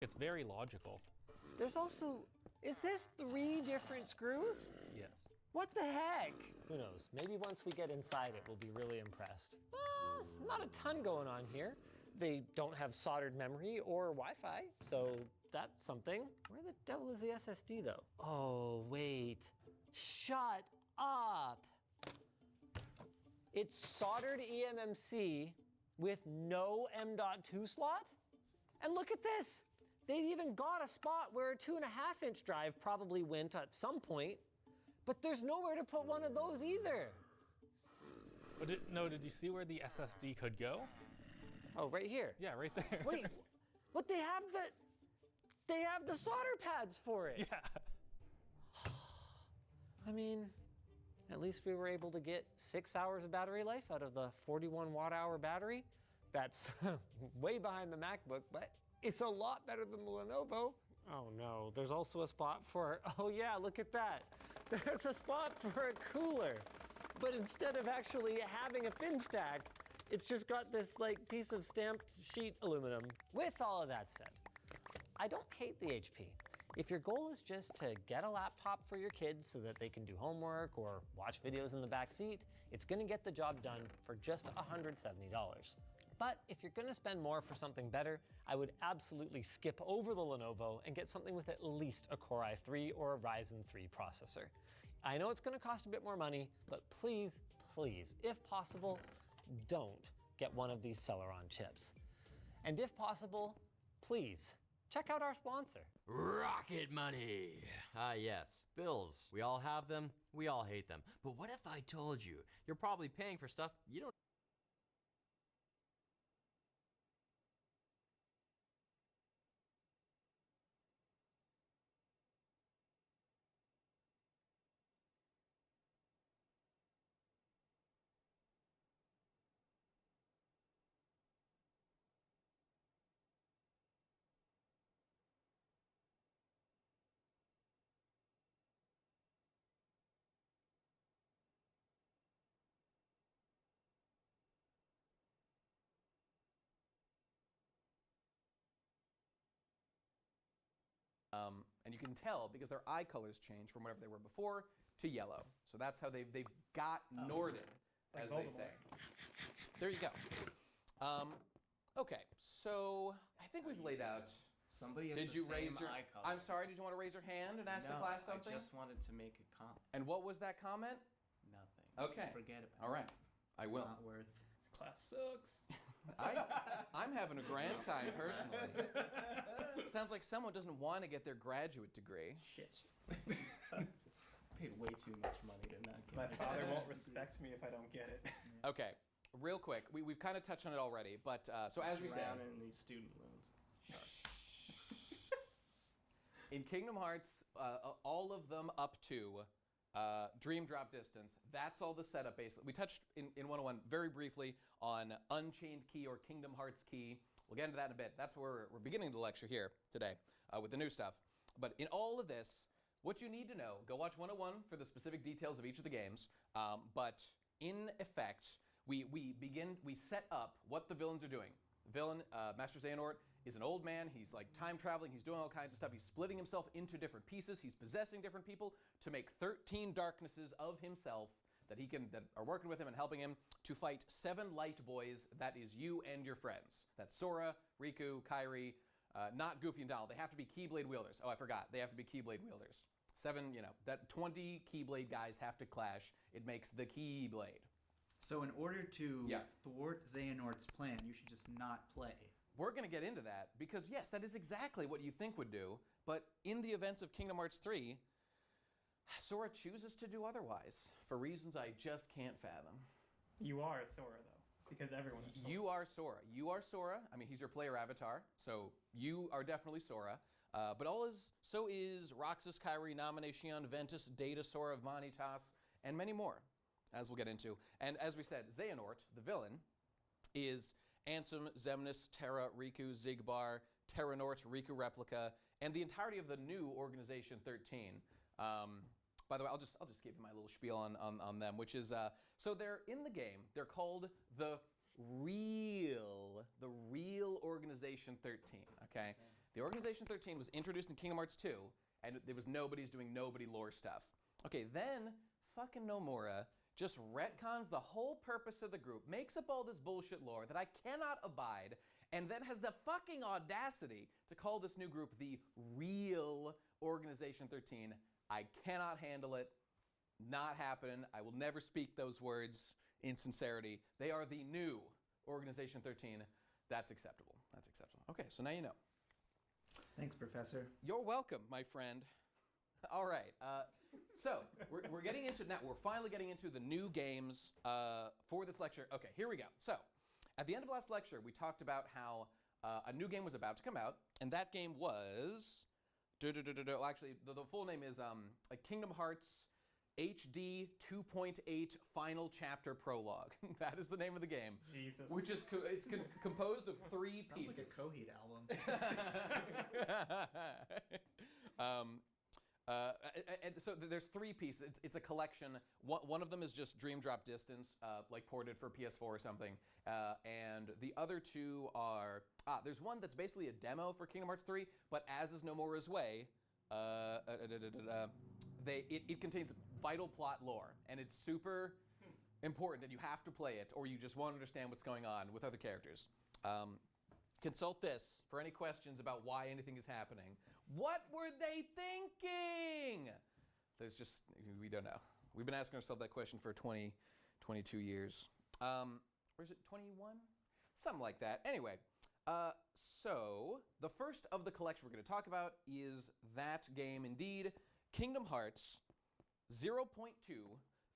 It's very logical. There's also, is this 3 different screws? Yes. What the heck? Who knows? Maybe once we get inside it, we'll be really impressed. Not a ton going on here. They don't have soldered memory or Wi-Fi, so that's something. Where the devil is the SSD though? Oh, wait. Shut up. It's soldered eMMC with no M.2 slot? And look at this. They've even got a spot where a 2.5-inch drive probably went at some point, but there's nowhere to put one of those either. But did you see where the SSD could go? Oh, right here. Yeah, right there. Wait, but they have the solder pads for it. Yeah. I mean, at least we were able to get 6 hours of battery life out of the 41 watt-hour battery. That's way behind the MacBook, but it's a lot better than the Lenovo. Oh no, there's also a spot for, oh yeah, look at that. There's a spot for a cooler, but instead of actually having a fin stack, it's just got this like piece of stamped sheet aluminum. With all of that said, I don't hate the HP. If your goal is just to get a laptop for your kids so that they can do homework or watch videos in the back seat, it's gonna get the job done for just $170. But if you're gonna spend more for something better, I would absolutely skip over the Lenovo and get something with at least a Core i3 or a Ryzen 3 processor. I know it's gonna cost a bit more money, but please, please, if possible, don't get one of these Celeron chips. And if possible, please, check out our sponsor. Rocket money! Yes, bills. We all have them, we all hate them. But what if I told you, you're probably paying for stuff you don't and you can tell because their eye colors change from whatever they were before to yellow. So that's how they've got Norden, as they say. There you go. Okay, so I think we've laid out. Somebody has Did the you same raise your? eye color. I'm sorry. Did you want to raise your hand and ask the class something? I just wanted to make a comment. And what was that comment? Nothing. Okay. Forget about it. All right. I will. Not worth. This class sucks. I'm having a grand time personally. Sounds like someone doesn't want to get their graduate degree. Shit. Paid way too much money to not get My it. father won't respect me if I don't get it. Okay, real quick. We've kind of touched on it already, but so as we Drown said, in these student loans. in Kingdom Hearts, all of them up to Dream Drop Distance, that's all the setup basically. We touched in 101 very briefly on Unchained Key or Kingdom Hearts Key. We'll get into that in a bit. That's where we're beginning the lecture here today with the new stuff. But in all of this, what you need to know, go watch 101 for the specific details of each of the games. But in effect, we set up what the villains are doing. The villain, Master Xehanort, is an old man. He's like time traveling. He's doing all kinds of stuff. He's splitting himself into different pieces. He's possessing different people to make 13 darknesses of himself that are working with him and helping him to fight 7 light boys. That is you and your friends. That's Sora, Riku, Kairi, not Goofy and Donald. They have to be Keyblade wielders. Oh, I forgot. They have to be Keyblade wielders. 7, that 20 Keyblade guys have to clash. It makes the Keyblade. So in order to thwart Xehanort's plan, you should just not play. We're going to get into that because, yes, that is exactly what you think would do. But in the events of Kingdom Hearts 3, Sora chooses to do otherwise for reasons I just can't fathom. You are Sora, though, because everyone is Sora. You are Sora. You are Sora. I mean, he's your player avatar, so you are definitely Sora. But so is Roxas, Kairi, Nomination, Ventus, Data, Sora, Vanitas, and many more, as we'll get into. And as we said, Xehanort, the villain, is Ansem, Xemnas, Terra, Riku, Xigbar, Terranort, Riku Replica, and the entirety of the new Organization 13. By the way, I'll just give you my little spiel on them, which is so they're in the game. They're called the real Organization 13. Okay, The Organization 13 was introduced in Kingdom Hearts 2, and there was nobody's doing nobody lore stuff. Okay, then fucking Nomura just retcons the whole purpose of the group, makes up all this bullshit lore that I cannot abide, and then has the fucking audacity to call this new group the real Organization 13. I cannot handle it. Not happening. I will never speak those words in sincerity. They are the new Organization 13. That's acceptable. That's acceptable. Okay, so now you know. Thanks, Professor. You're welcome, my friend. All right. So we're getting into now. We're finally getting into the new games for this lecture. Okay, here we go. So at the end of last lecture, we talked about how a new game was about to come out, and that game was. Well, actually, the full name is Kingdom Hearts HD 2.8 Final Chapter Prologue. That is the name of the game. Jesus. Which is composed of 3 Sounds pieces. like a Coheed album. And so there's 3 pieces. It's a collection. One of them is just Dream Drop Distance, like ported for PS4 or something. And the other 2 are there's one that's basically a demo for Kingdom Hearts 3, but as is Nomura's way, it contains vital plot lore, and it's super important, and you have to play it, or you just won't understand what's going on with other characters. Consult this for any questions about why anything is happening. What were they thinking? We don't know. We've been asking ourselves that question for 22 years. Or is it 21? Something like that. Anyway, so the first of the collection we're going to talk about is that game indeed, Kingdom Hearts 0.2,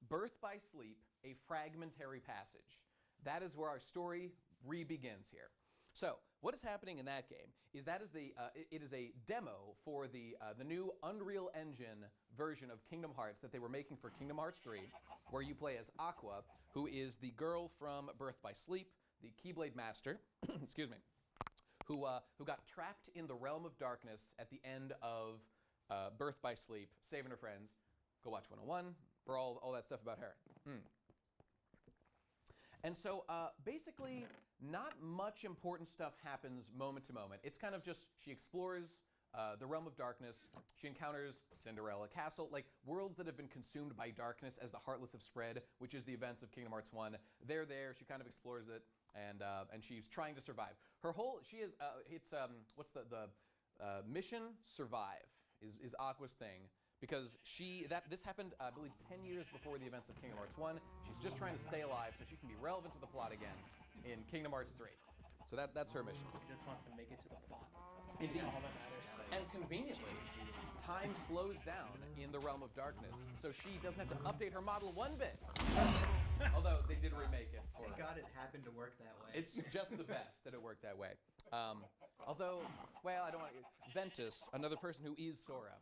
Birth by Sleep, a Fragmentary Passage. That is where our story re-begins here. So, what is happening in that game is it is a demo for the new Unreal Engine version of Kingdom Hearts that they were making for Kingdom Hearts 3, where you play as Aqua, who is the girl from Birth by Sleep, the Keyblade Master, excuse me, who got trapped in the realm of darkness at the end of Birth by Sleep, saving her friends. Go watch 101 for all that stuff about her. And so basically, not much important stuff happens moment to moment. It's kind of just she explores the realm of darkness. She encounters Cinderella Castle, like worlds that have been consumed by darkness as the Heartless have spread, which is the events of Kingdom Hearts 1. They're there. She kind of explores it, and she's trying to survive. What's the mission survive is Aqua's thing. Because this happened, I believe, 10 years before the events of Kingdom Hearts 1. She's just trying to stay alive so she can be relevant to the plot again in Kingdom Hearts 3. So that's her mission. She just wants to make it to the plot. Indeed. All that matters. And conveniently, time slows down in the realm of darkness, so she doesn't have to update her model one bit. Although they did remake it. Thank God it happened to work that way. It's just the best that it worked that way. Although, well, I don't want Ventus, another person who is Sora.